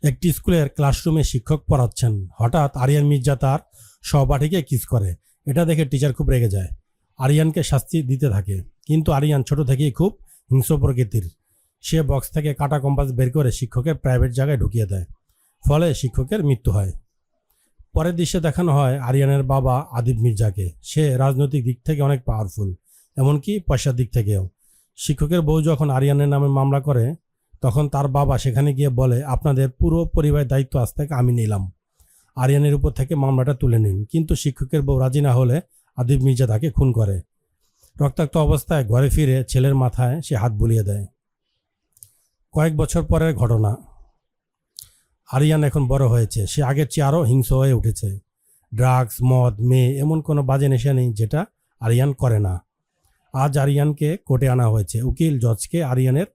একটি স্কুলের ক্লাসরুমে শিক্ষক পড়াচ্ছেন। হঠাৎ আরিয়ান মির্জা তার সহপাঠীকে কিস করে। এটা দেখে টিচার খুব রেগে যায়, আরিয়ানকে শাস্তি দিতে থাকে। কিন্তু আরিয়ান ছোট থেকেই খুব হিংস্র প্রকৃতির। সে বক্স থেকে কাটা কম্পাস বের করে শিক্ষকের প্রাইভেট জায়গায় ঢুকিয়ে দেয়। ফলে শিক্ষকের মৃত্যু হয়। পরের দৃশ্যে দেখানো হয় আরিয়ানের বাবা আদিব মির্জাকে। সে রাজনৈতিক দিক থেকে অনেক পাওয়ারফুল, এমনকি পয়সার দিক থেকেও। শিক্ষকের বউ যখন আরিয়ানের নামে মামলা করে, তখন তার বাবা সেখানে গিয়ে বলে, আপনাদের পুরো পরিবারের দায়িত্ব আজ থেকে আমি নিলাম, আরিয়ানের উপর থেকে মামলাটা তুলে নিন। কিন্তু শিক্ষকের বউ রাজি না হলে আদিব মির্জা তাকে খুন করে। রক্তাক্ত অবস্থায় ঘরে ফিরে ছেলের মাথায় সে হাত বুলিয়ে দেয়। কয়েক বছর পরের ঘটনা। আরিয়ান এখন বড় হয়েছে। সে আগের চেয়ে আরও হিংস্র হয়ে উঠেছে। ড্রাগস, মদ, মেয়ে, এমন কোনো বাজে নেশা নেই যেটা আরিয়ান করে না। আজ আরিয়ানকে কোর্টে আনা হয়েছে। উকিল জজকে আরিয়ানের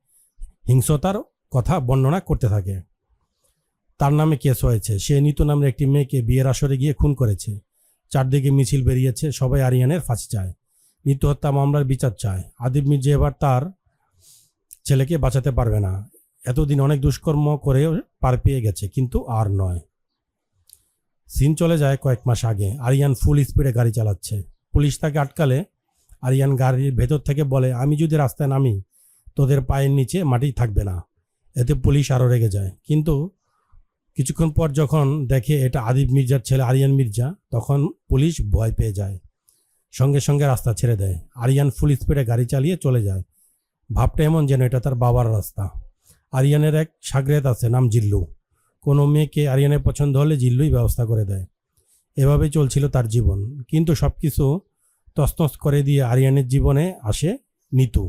হিংস্রতার কথা বর্ণনা করতে থাকে। তার নামে কেস হয়েছে। সে নিতু নামের একটি মেয়েকে বিয়ের আসরে গিয়ে খুন করেছে। চারদিকে মিছিল বেরিয়েছে, সবাই আরিয়ানের ফাঁসি চায়। নিতু হত্যা মামলার বিচার চায়। আদিব মির্জা এবার তার ছেলেকে বাঁচাতে পারবে না। এতদিন অনেক দুষ্কর্ম করেও পার পেয়ে গেছে, কিন্তু আর নয়। সিন চলে যায় কয়েক মাস আগে। আরিয়ান ফুল স্পিডে গাড়ি চালাচ্ছে। পুলিশ তাকে আটকালে আরিয়ান গাড়ির ভেতর থেকে বলে, আমি যদি রাস্তায় নামি তোদের পায়ের নিচে মাটি থাকবে না। এতে পুলিশ আরও রেগে যায়। কিন্তু কিছুক্ষণ পর যখন দেখে এটা আদিব মির্জার ছেলে আরিয়ান মির্জা, তখন পুলিশ ভয় পেয়ে যায়, সঙ্গে সঙ্গে রাস্তা ছেড়ে দেয়। আরিয়ান ফুল স্পিডে গাড়ি চালিয়ে চলে যায়। ভাবটা এমন যেন এটা তার বাবার রাস্তা। আরিয়ানের এক সাগরেদ আছে, নাম জিল্লু। কোনো মেয়েকে আরিয়ানের পছন্দ হলে জিল্লুই ব্যবস্থা করে দেয়। এভাবেই চলছিল তার জীবন। কিন্তু সব কিছু তছনছ করে দিয়ে আরিয়ানের জীবনে আসে নিতু।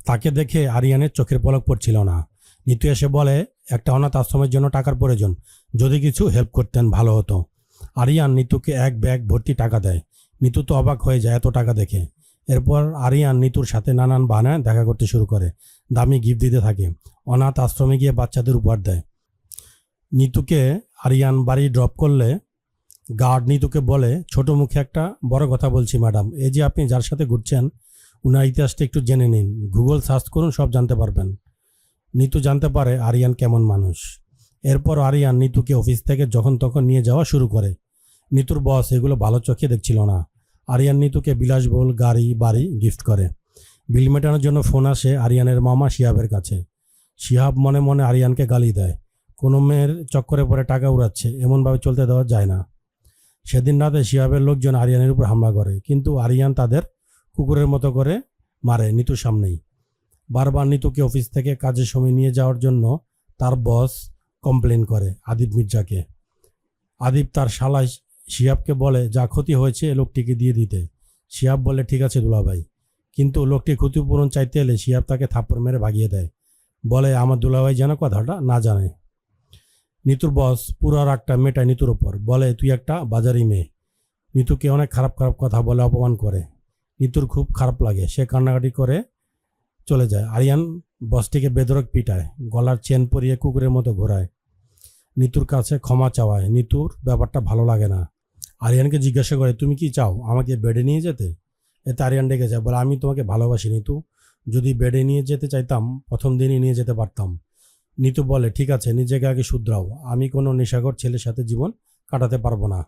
তাকে দেখে আরিয়ানের চোখের পলক পড়ছিল না। নিতু এসে বলে, একটা অনাথ আশ্রমের জন্য টাকার প্রয়োজন, যদি কিছু হেল্প করতেন ভালো হতো। আরিয়ান নিতুকে এক ব্যাগ ভর্তি টাকা দেয়। নিতু তো অবাক হয়ে যায় এত টাকা দেখে। এরপর আরিয়ান নিতুর সাথে নানান বাহানায় দেখা করতে শুরু করে। দামি গিফট দিতে থাকে। অনাথ আশ্রমে গিয়ে বাচ্চাদের উপহার দেয়। নিতুকে আরিয়ান বাড়ি ড্রপ করলে গার্ড নিতুকে বলে, ছোট মুখে একটা বড় কথা বলছি ম্যাডাম, এই যে আপনি যার সাথে ঘুরছেন উনার ইতিহাসটা একটু জেনে নিন, গুগল সার্চ করুন, সব জানতে পারবেন। নিতু জানতে পারে আরিয়ান কেমন মানুষ। এরপর আরিয়ান নিতুকে অফিস থেকে যখন তখন নিয়ে যাওয়া শুরু করে। নিতুর বস এগুলো ভালো চোখে দেখছিল না। আরিয়ান নিতুকে বিলাসবহুল গাড়ি বাড়ি গিফট করে। বিল মেটানোর জন্য ফোন আসে আরিয়ানের মামা শিহাবের কাছে। শিহাব মনে মনে আরিয়ানকে গালি দেয়, কোনো মেয়ের চক্করে পরে টাকা উড়াচ্ছে, এমনভাবে চলতে দেওয়া যায় না। সেদিন রাতে শিহাবের লোকজন আরিয়ানের উপর হামলা করে, কিন্তু আরিয়ান তাদের কুকুরের মতো করে মারে নিতুর সামনেই। বারবার নিতুকে অফিস থেকে কাজের সময় নিয়ে যাওয়ার জন্য তার বস কমপ্লেন করে আদিব মির্জাকে। আদিব তার শালায় শিহাবকে বলে, যা ক্ষতি হয়েছে লোকটিকে দিয়ে দিতে। শিহাব বলে, ঠিক আছে দুলাভাই। কিন্তু লোকটি ক্ষতিপূরণ চাইতে এলে শিহাব তাকে থাপ্পড় মেরে ভাগিয়ে দেয়। বলে, আমার দুলাভাই যেন কথাটা না জানে। নিতুর বস পুরো রাগটা মেটায় নিতুর ওপর। বলে, তুই একটা বাজারি মেয়ে। নিতুকে অনেক খারাপ খারাপ কথা বলে অপমান করে। নিতুর খুব খারাপ লাগে। সে কান্নাকাটি করে চলে যায়। আরিয়ান বসটিকে বেধড়ক পিটায়, গলার চেন পরিয়ে কুকুরের মতো ঘোরায়। নিতুর কাছে ক্ষমা চাওয়ায়। নিতুর ব্যাপারটা ভালো লাগে না। আরিয়ানকে জিজ্ঞাসা করে, তুমি কি চাও, আমাকে বেডে নিয়ে যেতে? এতে আরিয়ান ডেকে যায়, বলে, আমি তোমাকে ভালোবাসি নিতু, যদি বেডে নিয়ে যেতে চাইতাম প্রথম দিনই নিয়ে যেতে পারতাম। নিতু বলে, ঠিক আছে, নিজেকে আগে শুধরাও, আমি কোনো নেশাখোর ছেলের সাথে জীবন কাটাতে পারবো না।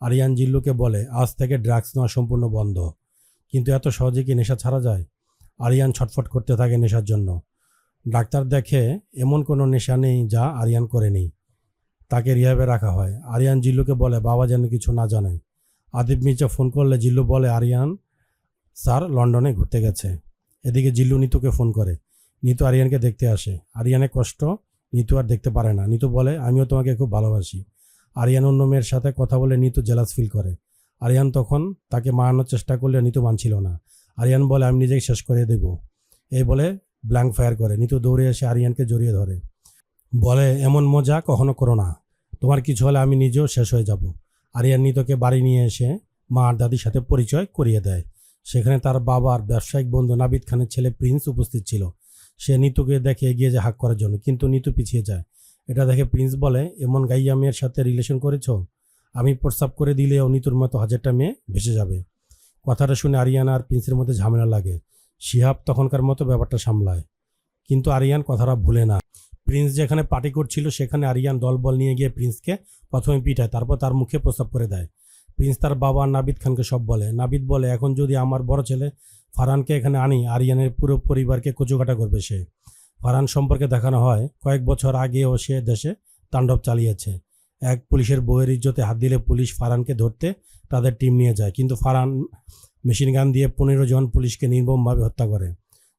আরিয়ান জিল্লুকে বলে, আজ থেকে ড্রাগস নেওয়া সম্পূর্ণ বন্ধ। কিন্তু এত সহজে কি নেশা ছাড়া যায়? আরিয়ান ছটফট করতে থাকে নেশার জন্য। ডাক্তার দেখে এমন কোনো নেশা নেই যা আরিয়ান করে নেই। তাকে রিহাবে রাখা হয়। আরিয়ান জিল্লুকে বলে, বাবা যেন কিছু না জানে। আদিব মির্জা ফোন করলে জিল্লু বলে, আরিয়ান স্যার লন্ডনে ঘুরতে গেছে। এদিকে জিল্লু নিতুকে ফোন করে। নিতু আরিয়ানকে দেখতে আসে। আরিয়ানের কষ্ট নিতু আর দেখতে পারে না। নিতু বলে, আমিও তোমাকে খুব ভালোবাসি। আরিয়ান অন্য মেয়ের সাথে কথা বলে নিতু জেলাস ফিল করে। আরিয়ান তখন তাকে মারানোর চেষ্টা করলে নিতু মানছিল না। আরিয়ান বলে, আমি নিজেকে শেষ করে দেব। এই বলে ব্ল্যাঙ্ক ফায়ার করে। নিতু দৌড়ে এসে আরিয়ানকে জড়িয়ে ধরে। বলে, এমন মজা কখনো করো না, তোমার কিছু হলে আমি নিজেও শেষ হয়ে যাব। আরিয়ান নিতুকে বাড়ি নিয়ে এসে মা আর দাদির সাথে পরিচয় করিয়ে দেয়। সেখানে তার বাবার ব্যবসায়িক বন্ধু নাবিদ খানের ছেলে প্রিন্স উপস্থিত ছিল। সে নিতুকে দেখে এগিয়ে যায় হাক করার জন্য, কিন্তু নিতু পিছিয়ে যায়। এটা দেখে প্রিন্স বলে, এমন গাইয়া মেয়ের সাথে রিলেশন করেছ, আমি প্রস্তাব করে দিলেও নিতুর মতো হাজারটা মেয়ে ভেসে যাবে। কথাটা শুনে আরিয়ান আর প্রিন্সের মধ্যে ঝামেলা লাগে। শিহাব তখনকার মতো ব্যাপারটা সামলায়, কিন্তু আরিয়ান কথাটা ভুলে না। প্রিন্স যেখানে পার্টি করছিল সেখানে আরিয়ান দলবল নিয়ে গিয়ে প্রিন্সকে প্রথমে পিটায়, তারপর তার মুখে প্রস্তাব করে দেয়। প্রিন্স তার বাবা নাবিদ খানকে সব বলে। নাবিদ বলে, এখন যদি আমার বড় ছেলে ফারহানকে এখানে আনি, আরিয়ানের পুরো পরিবারকে কুচুকাটা করবে সে। ফারহান সম্পর্কে দেখানো হয় কয়েক বছর আগেও সে দেশে তাণ্ডব চালিয়েছে। এক পুলিশের বউয়ের ইজ্জতে হাত দিলে পুলিশ ফারহানকে ধরতে তাদের টিম নিয়ে যায়, কিন্তু ফারহান মেশিন গান দিয়ে 15 জন পুলিশকে নির্মমভাবে হত্যা করে।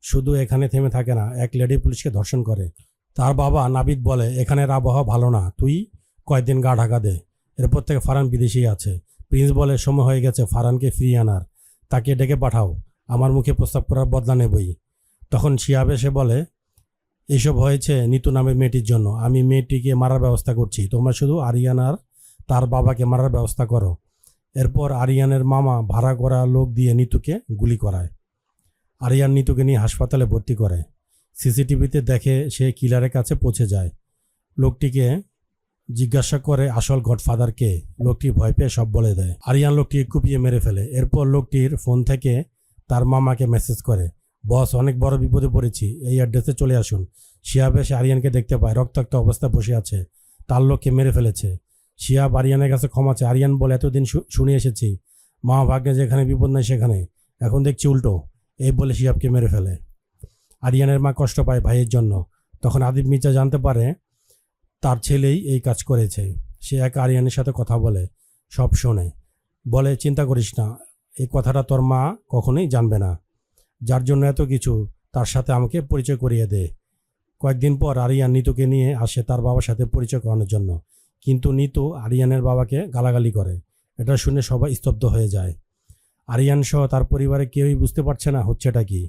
শুধু এখানে থেমে থাকে না, এক লেডি পুলিশকে ধর্ষণ করে। তার বাবা নাবিদ বলে, এখানের আবহাওয়া ভালো না, তুই কয়েকদিন গা ঢাকা দে। এরপর থেকে ফারহান বিদেশেই আছে। প্রিন্স বলে, সময় হয়ে গেছে ফারহানকে ফিরিয়ে আনার, তাকে ডেকে পাঠাও, আমার মুখে প্রস্তাব করার বদলা নেবই। তখন শিহাব এসে বলে, এইসব হয়েছে নিতু নামের মেয়েটির জন্য, আমি মেয়েটিকে মারার ব্যবস্থা করছি, তোমরা শুধু আরিয়ান আর তার বাবাকে মারার ব্যবস্থা করো। এরপর আরিয়ানের মামা ভাড়া করা লোক দিয়ে নিতুকে গুলি করায়। আরিয়ান নিতুকে নিয়ে হাসপাতালে ভর্তি করে। সিসিটিভিতে দেখে সে কিলারের কাছে পৌঁছে যায়। লোকটিকে জিজ্ঞাসা করে আসল গডফাদার কে। লোকটি ভয় পেয়ে সব বলে দেয়। আরিয়ান লোকটিকে কুপিয়ে মেরে ফেলে। এরপর লোকটির ফোন থেকে তার মামাকে মেসেজ করে, বস অনেক বড় বিপদে পড়েছি, এই অ্যাড্রেসে চলে আসুন। শিহাব এসে আরিয়ানকে দেখতে পায়, রক্তাক্ত অবস্থায় বসে আছে, তার লোককে মেরে ফেলেছে। শিহাব আরিয়ানের কাছে ক্ষমা চায়। আরিয়ান বলে, এতদিন শুনে এসেছি মা ভাগ্যে যেখানে বিপদ নাই সেখানে, এখন দেখছি উল্টো। এই বলে শিহাবকে মেরে ফেলে। আরিয়ানের মা কষ্ট পায় ভাইয়ের জন্য। তখন আদিব মির্জা জানতে পারে তার ছেলেই এই কাজ করেছে। সে এক আরিয়ানের সাথে কথা বলে, সব শোনে। বলে, চিন্তা করিস না, এই কথাটা তোর মা কখনোই জানবে না। যার জন্য এত কিছু, তার সাথে আমাকে পরিচয় করিয়ে দে। কয়েকদিন পর আরিয়ান নিতুকে নিয়ে আসে তার বাবার সাথে পরিচয় করানোর জন্য, কিন্তু নিতু আরিয়ানের বাবাকে গালাগালি করে। এটা শুনে সবাই স্তব্ধ হয়ে যায়। আরিয়ান সহ তার পরিবারে কেউই বুঝতে পারছে না হচ্ছেটা কি।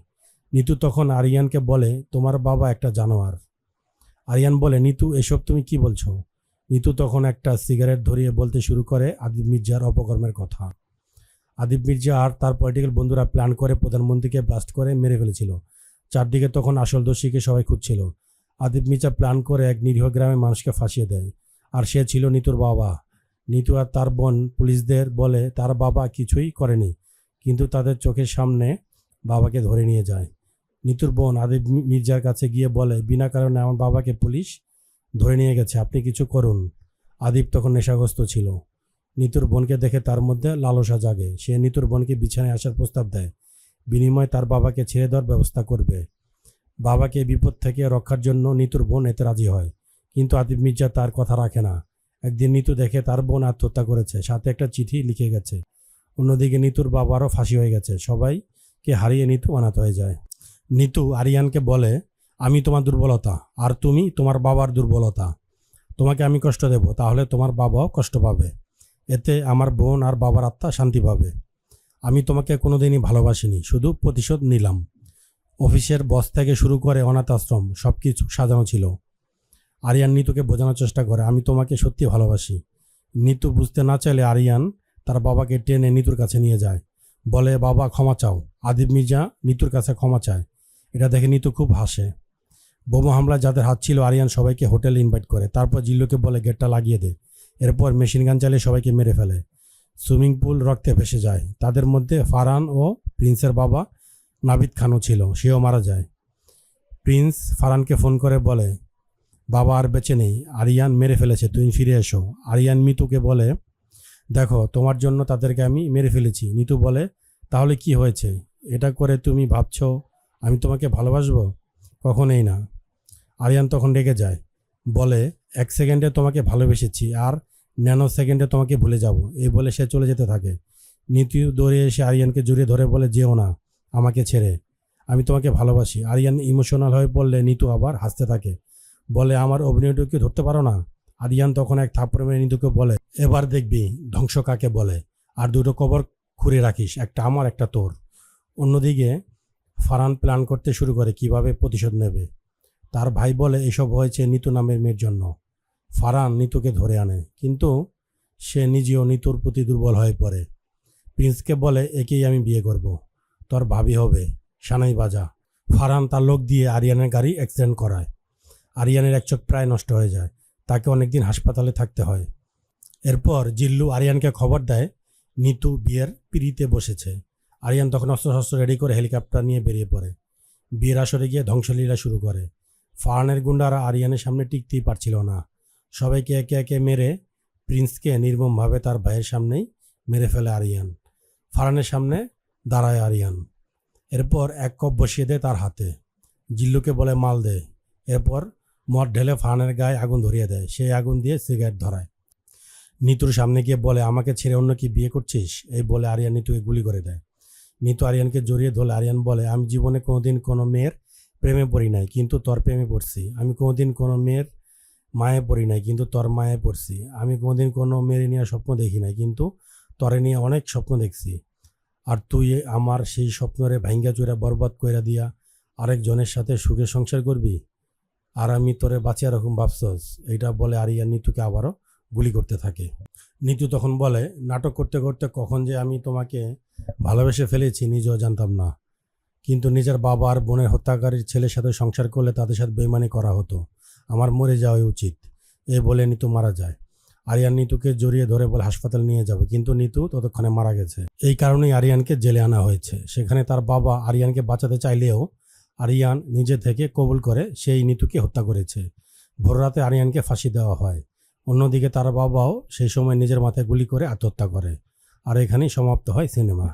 নিতু তখন আরিয়ানকে বলে, তোমার বাবা একটা জানোয়ার। আরিয়ান বলে, নিতু এসব তুমি কি বলছো? নিতু তখন একটা সিগারেট ধরিয়ে বলতে শুরু করে আদিব মির্জার অপকর্মের কথা। আদিব মির্জা আর তার পলিটিক্যাল বন্ধুরা প্ল্যান করে প্রধানমন্ত্রীকে ব্লাস্ট করে মেরে ফেলেছিল। চারদিকে তখন আসল দোষীকে সবাই খুঁজছিল। আদিব মির্জা প্ল্যান করে এক নিরীহ গ্রামে মানুষকে ফাঁসিয়ে দেয়, আর সে ছিল নিতুর বাবা। নিতু আর তার বোন পুলিশদের বলে তার বাবা কিছুই করেনি, কিন্তু তাদের চোখের সামনে বাবাকে ধরে নিয়ে যায়। নিতুর বোন আদিব মির্জার কাছে গিয়ে বলে, বিনা কারণে আমার বাবাকে পুলিশ ধরে নিয়ে গেছে, আপনি কিছু করুন। আদিব তখন নেশাগ্রস্ত ছিল। নিতুর বোনকে দেখে তার মধ্যে লালসা জাগে। সে নিতুর বোনকে বিছানায় আসার প্রস্তাব দেয়, বিনিময়ে তার বাবাকে ছেড়ে দেওয়ার ব্যবস্থা করবে। বাবাকে বিপদ থেকে রক্ষার জন্য নিতুর বোন এতে রাজি হয়, কিন্তু আদিব মির্জা তার কথা রাখে না। একদিন নিতু দেখে তার বোন আত্মহত্যা করেছে, সাথে একটা চিঠি লিখে গেছে। অন্যদিকে নিতুর বাবারও ফাঁসি হয়ে গেছে। সবাইকে হারিয়ে নিতু অনাথ হয়ে যায়। নিতু আরিয়ানকে বলে, আমি তোমার দুর্বলতা, আর তুমি তোমার বাবার দুর্বলতা। তোমাকে আমি কষ্ট দেব, তাহলে তোমার বাবাও কষ্ট পাবে। এতে আমার বোন আর বাবার আত্মা শান্তি পাবে। আমি তোমাকে কোনোদিনই ভালোবাসিনি, শুধু প্রতিশোধ নিলাম। অফিসের বস থেকে শুরু করে অনাথ আশ্রম সব কিছু সাজানো ছিল। আরিয়ান নিতুকে বোঝানোর চেষ্টা করে, আমি তোমাকে সত্যি ভালোবাসি। নিতু বুঝতে না চাইলে আরিয়ান তার বাবাকে টেনে নিতুর কাছে নিয়ে যায়, বলে, বাবা ক্ষমা চাও। আদিব মির্জা নিতুর কাছে ক্ষমা চায়। এটা দেখে নিতু খুব হাসে। বোমা হামলা যাদের হাত ছিল আরিয়ান সবাইকে হোটেলে ইনভাইট করে, তারপর জিল্লুকে বলে গেটটা লাগিয়ে দে। এরপর মেশিন গান চালিয়ে সবাইকে মেরে ফেলে। সুইমিং পুল রক্তে ভেসে যায়। তাদের মধ্যে ফারহান ও প্রিন্সের বাবা নাবিদ খানও ছিল, সেও মারা যায়। প্রিন্স ফারহানকে ফোন করে বলে, বাবা আর বেঁচে নেই, আরিয়ান মেরে ফেলেছে, তুমি ফিরে এসো। আরিয়ান মিতুকে বলে, দেখো তোমার জন্য তাদেরকে আমি মেরে ফেলেছি। নিতু বলে, তাহলে কি হয়েছে? এটা করে তুমি ভাবছো আমি তোমাকে ভালোবাসবো? কখনোই না। আরিয়ান তখন রেগে যায়, বলে, 1 সেকেন্ডে তোমাকে ভালোবেসেছি, আর ন্যানো সেকেন্ডে তোমাকে ভুলে যাব। এই বলে সে চলে যেতে থাকে। নিতু দৌড়ে এসে আরিয়ানকে জড়িয়ে ধরে বলে, যেও না আমাকে ছেড়ে, আমি তোমাকে ভালোবাসি। আরিয়ান ইমোশনাল হয়ে পড়লে নিতু আবার হাসতে থাকে, বলে, আমার অভিনয়টাকে ধরতে পারো না? আরিয়ান তখন এক থাপ্পড় মেরে নিতুকে বলে, এবার দেখবি ধ্বংস কাকে বলে, আর দুটো কবর খুঁড়ে রাখিস, একটা আমার একটা তোর। অন্যদিকে ফারহান প্ল্যান করতে শুরু করে কিভাবে প্রতিশোধ নেবে। তার ভাই বলে, এসব হয়েছে নিতু নামের মেয়ের জন্য। ফারহান নিতুকে ধরে আনে, কিন্তু সে নিজেও নিতুর প্রতি দুর্বল হয়ে পড়ে। প্রিন্সকে বলে, একেই আমি বিয়ে করব, তোর ভাবি হবে, সানাই বাজা। ফারহান তার লোক দিয়ে আরিয়ানের গাড়ি অ্যাক্সিডেন্ট করায়। আরিয়ানের এক চোখ প্রায় নষ্ট হয়ে যায়, তাকে অনেকদিন হাসপাতালে থাকতে হয়। এরপর জিল্লু আরিয়ানকে খবর দেয় নিতু বিয়ের পিঁড়িতে বসেছে। আরিয়ান তখন অস্ত্র রেডি করে হেলিকপ্টার নিয়ে বেরিয়ে পড়ে। বিয়ের আসরে গিয়ে ধ্বংসলীলা শুরু করে। ফারহানের গুন্ডারা আরিয়ানের সামনে টিকতেই পারছিল না। সবাইকে একে একে মেরে প্রিন্সকে নির্মমভাবে তার ভাইয়ের সামনেই মেরে ফেলে আরিয়ান। ফারহানের সামনে দাঁড়ায় আরিয়ান। এরপর এক কপ বসিয়ে দেয় তার হাতে। জিল্লুকে বলে মাল দে। এরপর মদ ঢেলে ফারহানের গায়ে আগুন ধরিয়ে দেয়। সেই আগুন দিয়ে সিগারেট ধরায়। নিতুর সামনে গিয়ে বলে, আমাকে ছেড়ে অন্য কি বিয়ে করছিস? এই বলে আরিয়ান নিতুকে গুলি করে দেয়। নিতু আরিয়ানকে জড়িয়ে ধরলে আরিয়ান বলে, আমি জীবনে কোনোদিন কোনো মেয়ের প্রেমে পড়ি নাই, কিন্তু তোর প্রেমে পড়ছি। আমি কোনোদিন কোনো মেয়ের মায়ে পড়ি নাই, কিন্তু তোর মায়ে পড়ছি। আমি কোনোদিন কোনো মেয়ের নিয়ে স্বপ্ন দেখি নাই, কিন্তু তরে নিয়ে অনেক স্বপ্ন দেখছি। আর তুই আমার সেই স্বপ্নরে ভাঙ্গা চুরা বরবাদ কইরা দিয়া আরেকজনের সাথে সুখে সংসার করবি, আর আমি তোরে বাঁচিয়া রকম ভাবছস। এইটা বলে আরিয়ান নিতুকে আবারও গুলি করতে থাকে। নিতু তখন বলে, নাটক করতে করতে কখন যে আমি তোমাকে ভালোবেসে ফেলেছি নিজেও জানতাম না। কিন্তু নিজের বাবা আর বোনের হত্যাকারীর ছেলের সাথে সংসার করলে তাদের সাথে বেইমানি করা হতো। আমার মরে যাওয়াই উচিত। এই বলে নিতু মারা যায়। আরিয়ান নিতুকে জড়িয়ে ধরে বলে হাসপাতালে নিয়ে যাবে, কিন্তু নিতু ততক্ষণে মারা গেছে। এই কারণেই আরিয়ানকে জেলে আনা হয়েছে। সেখানে তার বাবা আরিয়ানকে বাঁচাতে চাইলেও আরিয়ান নিজে থেকে কবুল করে সেই নিতুকে হত্যা করেছে। ভোররাতে আরিয়ানকে ফাঁসি দেওয়া হয়। অন্যদিকে তার বাবাও সেই সময় নিজের মাথায় গুলি করে আত্মহত্যা করে। আর এখানেই সমাপ্ত হয় সিনেমা।